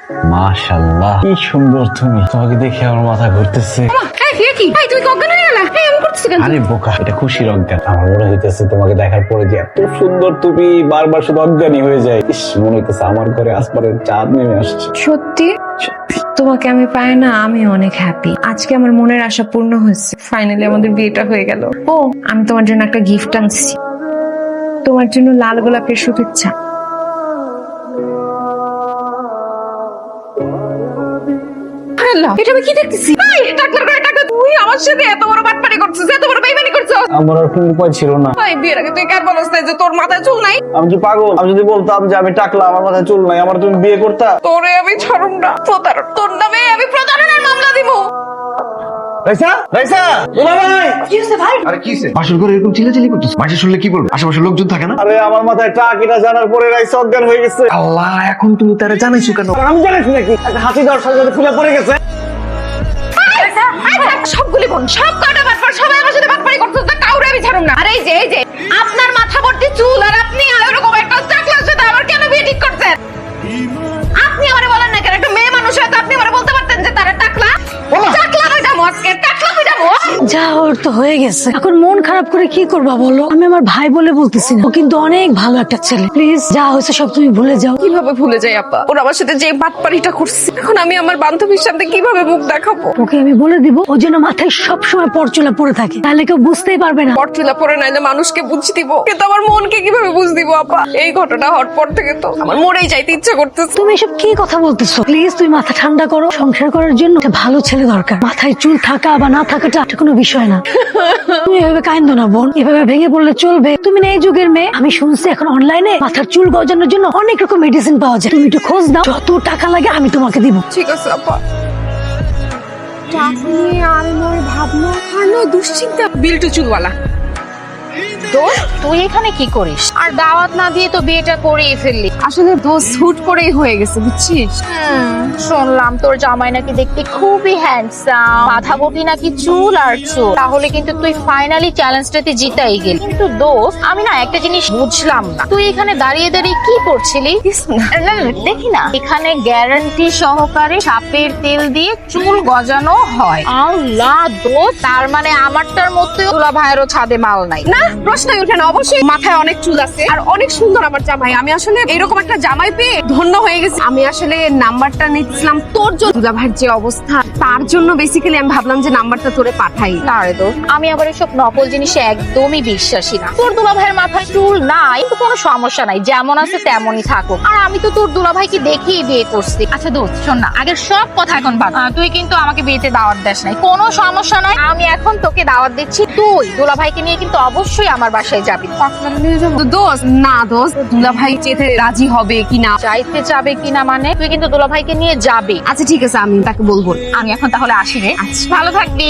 মাশাআল্লাহ, কি সুন্দর তুমি। তোমাকে দেখে আমার মাথা ঘুরতেছে। আরে বোকা, এটা খুশির অজ্ঞান। আমার মনে হইতেছে তোমাকে দেখার পরে যে এত সুন্দর তুমি, বারবার শুধু অজ্ঞানী হয়ে যায়। ইস, মনে হইতেছে আমার ঘরে আসমানের চাঁদ নেমে আসছে। সত্যি সত্যি। তোমাকে আমি পাই না, আমি অনেক হ্যাপি। আজকে আমার মনের আশা পূর্ণ হয়েছে, ফাইনালি আমাদের বিয়েটা হয়ে গেল। ও, আমি তোমার জন্য একটা গিফট আনছি, তোমার জন্য লাল গোলাপের শুভেচ্ছা। এটা আমি কি দেখতেছি? টাকলার করে টাকা, তুই আমার সাথে এত বড় বাটপারি করছিস, এত বড় বেইমানি করছিস। আমার আর কোনো উপায় ছিল না। ভাই, বিয়ের আগে তুই কার বলছ না যে তোর মাথায় চুল নাই? আমি কি পাগল? আমি যদি বলতাম যে আমি টাকলা, আমার মাথায় চুল নাই, আমার তুমি বিয়ে করতা? তোরে আমি ছাড়ুম না, প্রতারণ, তোর নামে আমি প্রতারণার মামলা দিব। রাইসা, রাইসা, দুলা ভাই। কি হইছে ভাই? আরে কি হইছে? বাসর করে এরকম চিল্লাচিল্লি করতেছ? মাঝে শুনলে কি বলবে? আশেপাশে লোকজন থাকে না? আরে আমার মাথায় টাক এটা জানার পরে রাইসা অজ্ঞান হয়ে গেছে। আল্লাহ, এখন তুমি তারে জানাইছো কেন? আর আমি জানাইছি নাকি? একটা হাতি দেওয়ার সাথে সাথে খুলে পড়ে গেছে। সবগুলি বোন, সব কটা বাটপার, সবাই আমার সাথে বাটপারি করতেছ, না কাউরে আমি ছাড়ুম না। আরে এই যে আপনার মাথা ভর্তি চুল, আর আপনি এরকম একটা চাকলার সাথে আমার কেন বিয়ে ঠিক করছেন? আপনি আমারে বলেন না কেন? একটা মেয়ে মানুষ হয়তো আপনি আমারে বলতে পারতেন যে তারা টাকলা। টাকলা হইতাম আজকে, টাকলা হইতাম। যা ওর তো হয়ে গেছে, এখন মন খারাপ করে কি করবা বলো? আমি আমার ভাই বলে বলতেছি না, ও কিন্তু অনেক ভালো একটা ছেলে। প্লিজ, যা হয়েছে সব তুমি ভুলে যাও। কিভাবে ভুলে যাই আপা? ওরা আমার সাথে যে বাটপারিটা করছে, এখন আমি আমার বান্ধবীর সামনে কিভাবে মুখ দেখাবো? ওকে আমি বলে দিব ও যেন মাথায় সবসময় পরচুলা পড়ে থাকে, তাহলে কেউ বুঝতেই পারবে না। পরচুলা পরে নাইলে মানুষকে বুঝ দিব, কিন্তু আমার মনকে কিভাবে বুঝ দিব আপা? এই ঘটনা হওয়ার পর থেকে তো আমার মরেই যাইতে ইচ্ছা করতেছে। তুমি এসব কি কথা বলতেছো? প্লিজ, তুমি মাথা ঠান্ডা করো। সংসার করার জন্য একটা ভালো ছেলে দরকার। মাথায় চুল থাকা বা না থাকাটা এটা কোনো বিষয় না। তুমি এভাবে কাঁদো না বোন, এভাবে ভেঙে পড়লে চলবে? তুমি না এই যুগের মেয়ে। আমি শুনছি এখন অনলাইনে মাথার চুল গজানোর জন্য অনেক রকম মেডিসিন পাওয়া যায়। তুমি একটু খোঁজ দাও, যত টাকা লাগে আমি তোমাকে দিব। ঠিক আছে আপা। টাকা নিয়ে আর নয় ভাবনা, আর নয় দুশ্চিন্তা। বিল্টু চুলওয়ালা। দোস্ত, তুই এখানে কি করিস? আর দাওয়াত না দিয়ে তো বিয়েটা করেই ফেললি। আসলে দোস্ত হুট করেই হয়ে গেছে, বুঝছিস? শুনলাম তোর জামাই নাকি দেখতে খুবই হ্যান্ডসাম, মাথা ভর্তি নাকি চুল আর চুল। তাহলে কিন্তু তুই ফাইনালি চ্যালেঞ্জটাতে জিতাই গেলি। কিন্তু দোস্ত, আমি না একটা জিনিস বুঝলাম না, তুই এখানে দাঁড়িয়ে দাঁড়িয়ে কি করছিলি? না, দেখি না, এখানে গ্যারান্টি সহকারে সাপের তেল দিয়ে চুল গজানো হয়। আল্লাহ দোস্ত, তার মানে আমারটার মতো দুলা ভাইয়েরও ছাদে মাল নাই না, প্রশ্নই ওঠে না। অবশ্যই মাথায় অনেক চুল আছে আর অনেক সুন্দর আমার জামাই। আমি আসলে এরকম একটা জামাই পেয়ে ধন্য হয়ে গেছি। আমি আসলে নাম্বারটা নিচ্ছিলাম তোর জন্য, দুলা ভাইয়ের যে অবস্থা তার জন্য বেসিক্যালি আমি ভাবলাম যে নাম্বারটা তোরে পাঠাই। না রে দোস্ত, আমি আবার এসব নকল জিনিসে একদমই বিশ্বাসী না। তোর দুলা ভাইয়ের মাথায় চুল নাই তো কোনো সমস্যা নাই, যেমন আছে তেমনই থাকুক। আর আমি তো তোর দুলা ভাইকে দেখেই বিয়ে করছি। আচ্ছা দোস্ত শোন না, আগের সব কথা এখন বাদ। তুই কিন্তু আমাকে বিয়েতে দাওয়াত দেস নাই, কোনো সমস্যা নাই। আমি এখন তোকে দাওয়াত দিচ্ছি, তুই দুলা ভাইকে নিয়ে কিন্তু অবশ্যই আমার বাসায় যাবি। দোস্ত না, দোস্ত দুলা ভাই যেতে রাজি হবে কিনা, চাইতে যাবে কিনা মানে তুই কিন্তু দুলা ভাইকে নিয়ে যাবি। আচ্ছা ঠিক আছে, আমি তাকে বলবো। আমি এখন তাহলে আসি রে। ভালো থাকবি।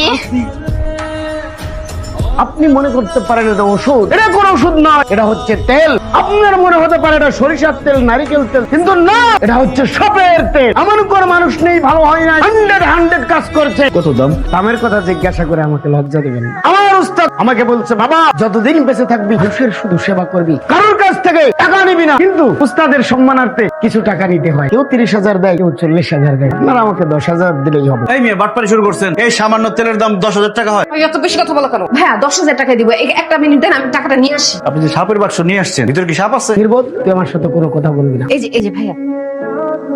আপনি মনে করতে পারেন এটা ওষুধ, এটা কোনো ওষুধ নয়, এটা হচ্ছে তেল। আপনার মনে হতে পারে এটা সরিষার তেল, নারিকেল তেল, কিন্তু না, এটা হচ্ছে সাপের তেল। এমন কোন মানুষ নেই ভালো হয় না, 100 কাজ করছে। কত দাম? দামের কথা জিজ্ঞাসা করে আমাকে লজ্জা দেবেন না। আমার উস্তাদ আমাকে বলছে, বাবা যতদিন বেঁচে থাকবি মানুষের শুধু সেবা করবি, কারোর কাছ থেকে টাকা নিবি না। কিন্তু উস্তাদের সম্মানার্থে কিছু টাকা নিতে হয়। কেউ 30,000 দেয়, কেউ 40,000 দেয়। আপনারা আমাকে 10,000 দিলেই হবে। এই মেয়ে বাটপারি শুরু করছেন। এই সামান্য তেলের দাম 10,000 টাকা হয়? এত বেশি কথা বলা কেন? হ্যাঁ, 10,000 টাকা দিব। একটা মিনিট দেন, আমি টাকাটা নিয়ে আসি। আপনি যে সাপের বাক্স নিয়ে আসছেন, ভিতরে কি সাপ আছে? নির্বোধ, তুই আমার সাথে কোনো কথা বলবি না। এই যে ভাইয়া,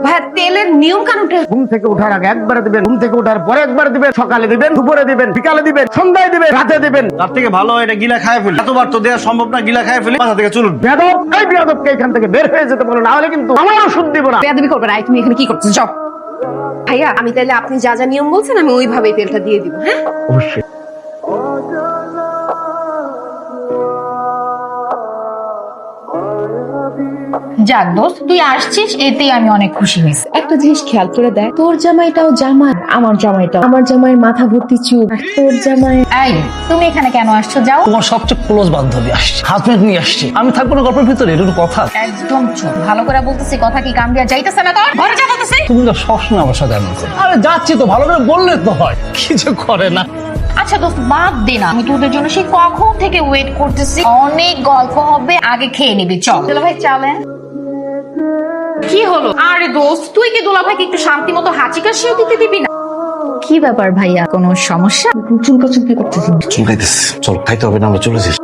ভাইয়া তেলের নিয়ম কানুনটা। ঘুম থেকে ওঠার আগে একবার দিবেন, ঘুম থেকে ওঠার পরে একবার দিবেন, সকালে দিবেন, দুপুরে দিবেন, বিকালে দিবেন, সন্ধ্যায় দিবেন, রাতে দিবেন। তার থেকে ভালো এটা গিলা খায় ফেলি। এতবার তো দেওয়া সম্ভব না, গিলা খায় ফেলি, মাথা থেকে চুল উঠবে। বেয়াদব, এই বেয়াদবকে এখান থেকে বের হয়ে যেতে বলো, না হলে কিন্তু আমার ওষুধ দিব না। বেয়াদবি করবে না। তুমি এখানে কি করছো? যাও। ভাইয়া, আমি তাহলে আপনি যা যা নিয়ম বলছেন আমি ওইভাবেই তেলটা দিয়ে দিব। হ্যাঁ অবশ্যই। যাক দোস্ত, তুই আসছিস এতেই আমি অনেক খুশি হয়েছি। একটা জিনিস খেয়াল করে দেখ, তোর জামাইটাও জামাই, আমার জামাইটাও। আমার জামাইয়ের মাথা ভর্তি চুল, আর তোর জামাই। এই, তুমি এখানে কেন আসছো? যাও। তোমার সবচেয়ে ক্লোজ বান্ধবী আসছে, হাজবেন্ড নিয়ে আসছে। আমি থাকবো না গল্পের ভিতরে, এটা একটু কথা। একদম চুপ, ভালো করে বলতেছি, কথা কি কাম দিয়া যাইতেছে না তোর? ঘরে যা বলতেছি। তুমি তো সবসময় আমার সাথে এমন করো। আরে যাচ্ছি তো, ভালো করে বললে তো হয়, কিছু করে না। আচ্ছা দোস্ত, বাদ দে না, আমি তোদের জন্য সেই কখন থেকে ওয়েট করতেছি। অনেক গল্প হবে, আগে খেয়ে নিবি। চল চলো ভাই, চলেন। কি হলো? আরে দোস্ত, তুই কি দুলা ভাইকে একটু শান্তি মতো হাঁচি কাশিও দিতে দিবি না? কি ব্যাপার ভাইয়া, কোনো সমস্যা? চুলকাইতেছে। চল খাইতে হবে না, আমরা চলে যাই।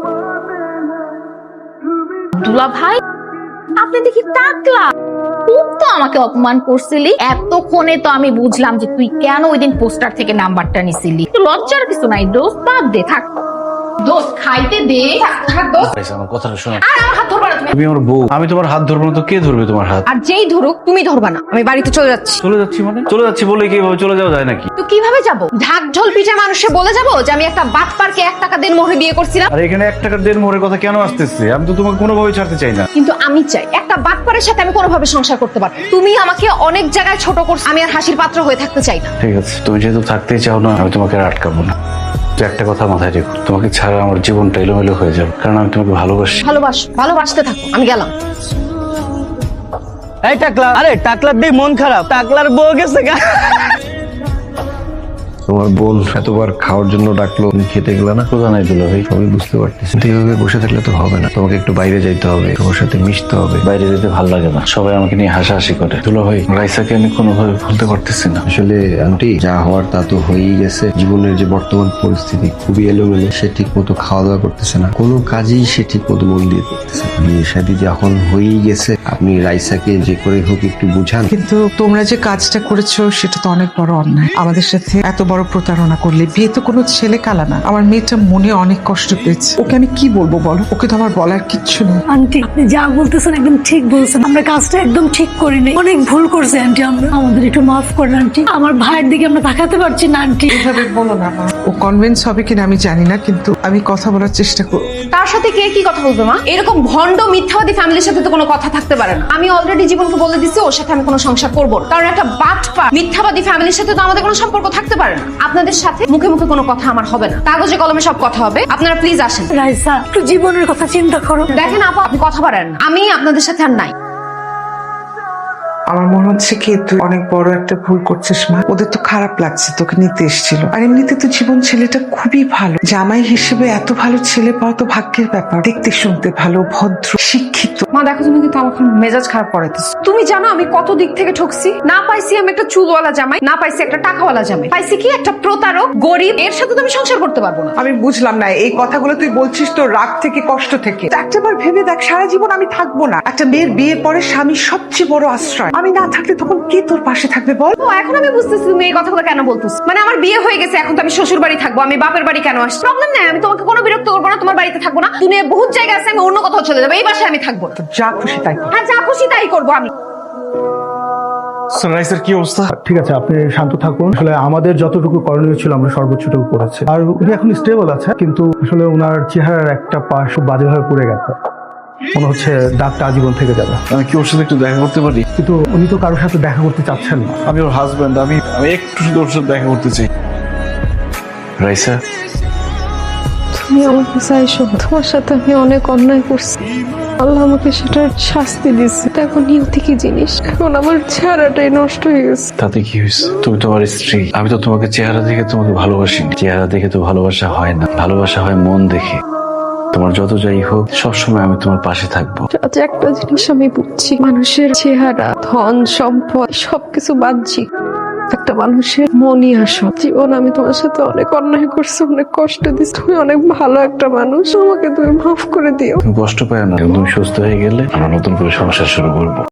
দুলা ভাই, আপনি দেখি টাকলা, খুব তো আমাকে অপমান করছিলি। এতক্ষণে তো আমি বুঝলাম যে তুই কেন ওই দিন পোস্টার থেকে নাম্বারটা নিছিলি। একটু লজ্জার কিছু নাই দোস্ত, বাদ দে, থাক। দোস্ত খাইতে দে, থাক দোস্ত। আমার কথাটা শোনো, আর আমার হাত ধরবা না তুমি। তুমি আমার বউ, আমি তোমার হাত ধরবো না তো কে ধরবে তোমার হাত? আর যেই ধরুক তুমি ধরবা না। আমি বাড়িতে চলে যাচ্ছি। চলে যাচ্ছি মানে? চলে যাচ্ছি বলে কি এভাবে চলে যাওয়া যায় নাকি? তো কিভাবে যাব? ঢাক ঢোল পিঠে মানুষে বলে যাব যে আমি একটা বাটপারকে 1 টাকা দেন মোহরে বিয়ে করছিলাম? আর এখানে 1 টাকার দেড় মোহরের কথা কেন আসতেছে? আমি তো তোমাকে কোনোভাবেই ছাড়তে চাই না। কিন্তু আমি চাই একটা বাটপারের সাথে আমি কোনোভাবে সংসার করতে পারবো। তুমি আমাকে অনেক জায়গায় ছোট করছো, আমি আর হাসির পাত্র হয়ে থাকতে চাই না। ঠিক আছে, তুমি যেহেতু থাকতেই চাও না, আমি তোমাকে আর আটকাবো না। তো একটা কথা মাথায় রেখো, তোমাকে ছাড়া আমার জীবনটা এলোমেলো হয়ে যাবে, কারণ আমি তোমাকে ভালোবাসি। ভালোবাসতে থাকো, আমি গেলাম। এই টাকলা, আরে টাকলার দিয়ে মন খারাপ, টাকলার বউ গেছে গা। তোমার বোন এতবার খাওয়ার জন্য ডাকলো, তুমি খেতে গেলে না? কোথা নাই দুলা ভাই, আমি বুঝতে পারতেছি, কিন্তু এইভাবে বসে থাকলে তো হবে না, তোমাকে একটু বাইরে যাইতে হবে, তোমার সাথে মিশতে হবে। বাইরে যেতে ভালো লাগে না, সবাই আমাকে নিয়ে হাসাহাসি করে। দুলা ভাই, রাইসাকে আমি কোনোভাবে ভুলতে পারতেছি না। আসলে আন্টি, যা হওয়ার তা তো হয়েই গেছে। জীবনের যে বর্তমান পরিস্থিতি খুবই এলোমেলো, সে ঠিক মতো খাওয়া দাওয়া করতেছে না, কোনো কাজেই সে ঠিক মতো মন দিয়ে করতেছে না। বিয়ে শাদী যখন হয়েই গেছে, আপনি রাইসাকে যে করে হোক একটু বুঝান। কিন্তু তোমরা যে কাজটা করেছো সেটা তো অনেক বড় অন্যায়। আমাদের সাথে এত বড় প্রতারণা করলে। বিয়ে তো কোনো ছেলে কালা না। আমার মেয়েটা মনে অনেক কষ্ট পেয়েছে, ওকে আমি কি বলবো বলো? ওকে তো আমার বলার কিচ্ছু নেই। আন্টি, আপনি যা বলতেছেন একদম ঠিক বলছেন। আমরা কাজটা একদম ঠিক করিনি, অনেক ভুল করছে আন্টি। আমাদের একটু মাফ করেন আন্টি। আমার ভাইয়ের দিকে আমরা তাকাতে পারছি না আন্টি। এভাবে বলো না মা। ও কনভিন্স হবে কিনা আমি জানি না, কিন্তু আমি কথা বলার চেষ্টা করব। তার সাথে কে কি কথা বলবে মা? এরকম ভন্ড মিথ্যাবাদী ফ্যামিলির সাথে তো কোনো কথা থাকতে পারে না। আমি অলরেডি জীবনকে বলে দিচ্ছি ওর সাথে আমি কোনো সংসার করবো না। কারণ একটা বাটপার মিথ্যাবাদী ফ্যামিলির সাথে তো আমাদের কোনো সম্পর্ক থাকতে পারে না। আপনাদের সাথে মুখে মুখে কোনো কথা আমার হবে না, কাগজে কলমে সব কথা হবে। আপনারা প্লিজ আসেন। রাইসা, একটু জীবনের কথা চিন্তা করো। দেখেন আপা, আপনি কথা বলেন না, আমি আপনাদের সাথে আর নাই। আমার মনে হচ্ছে কি তুই অনেক বড় একটা ভুল করছিস মা। ওদের তো খারাপ লাগছে, তোকে নিতে এসেছিল। আর এমনিতে তো জীবন ছেলেটা খুবই ভালো। জামাই হিসেবে এত ভালো ছেলে পাওয়া তো ভাগ্যের ব্যাপার। দেখতে শুনতে ভালো, ভদ্র, শিক্ষিত। মা দেখো, তুমি কিন্তু আমার মেজাজ খারাপ করাইতেছো। তুমি জানো আমি কত দিক থেকে ঠকছি। না পাইছি আমি একটা চুলওয়ালা জামাই, না পাইছি একটা টাকাওয়ালা জামাই, পাইছি কি একটা প্রতারক গরিব। এর সাথে তো আমি সংসার করতে পারবো না। আমি বুঝলাম না এই কথাগুলো তুই বলছিস তো রাগ থেকে, কষ্ট থেকে। একটাবার ভেবে দেখ, সারা জীবন আমি থাকবো না। একটা মেয়ের বিয়ের পরে স্বামীর সবচেয়ে বড় আশ্রয়। আমি না থাকলে তখন কে তোর পাশে থাকবে বল? ও এখন আমি বুঝতেছি তুমি এই কথাগুলো কেন বলতেছো। মানে আমার বিয়ে হয়ে গেছে, এখন তো আমি শ্বশুর বাড়ি থাকবো, আমি বাপের বাড়ি কেন আসছি? প্রবলেম নাই, আমি তোমাকে কোনো বিরক্ত করবো না, তোমার বাড়িতে থাকবো না। দুনিয়ায় বহুত জায়গা আছে, আমি অন্য কোথাও চলে যাবো, এই বাসায় আমি থাকবো না। যা খুশি তাই কর। হ্যাঁ, যা খুশি তাই করবো আমি। রাইসার কি অবস্থা? ঠিক আছে, আপনি শান্ত থাকুন। আসলে আমাদের যতটুকু করণীয় ছিল আমরা সর্বোচ্চটুকু করেছি। আর উনি এখন স্টেবল আছে, কিন্তু আসলে ওনার চেহারার একটা পাশ খুব বাজেভাবে পুড়ে গেছে। মনে হচ্ছে দাগটা আজীবন থেকে যাবে। আমি কি ওর সাথে একটু দেখা করতে পারি? কিন্তু উনি তো কারোর সাথে দেখা করতে চাচ্ছেন না। আমি ওর হাজবেন্ড, আমি একটু শুধু ওর সাথে দেখা করতে চাই। রাইসা, তুমি আমার কাছে আইসো। তোমার সাথে আমি অনেক অন্যায় করছি, আল্লাহ আমাকে সেটার শাস্তি দিচ্ছে। এখন নিয়তি কি জিনিস, এখন আমার চেহারাটাই নষ্ট হয়ে গেছে। তাতে কি হয়েছে? তুমি তো আমার স্ত্রী। আমি তো তোমাকে চেহারা দেখে তোমাকে ভালোবাসি। চেহারা দেখে তো ভালোবাসা হয় না, ভালোবাসা হয় মন দেখে। তোমার যত যাই হোক, সবসময় আমি তোমার পাশে থাকবো। আজ একটা জিনিস আমি বুঝছি, মানুষের চেহারা, ধন সম্পদ সবকিছু বাহ্যিক, একটা মানুষের মনই আসল। জীবন আমি তোমার সাথে অনেক অন্যায় করছি, অনেক কষ্ট দিচ্ছি। তুমি অনেক ভালো একটা মানুষ, আমাকে তুমি মাফ করে দিও। তুমি কষ্ট পাও না, তুমি সুস্থ হয়ে গেলে আমরা নতুন করে সংসার শুরু করবো।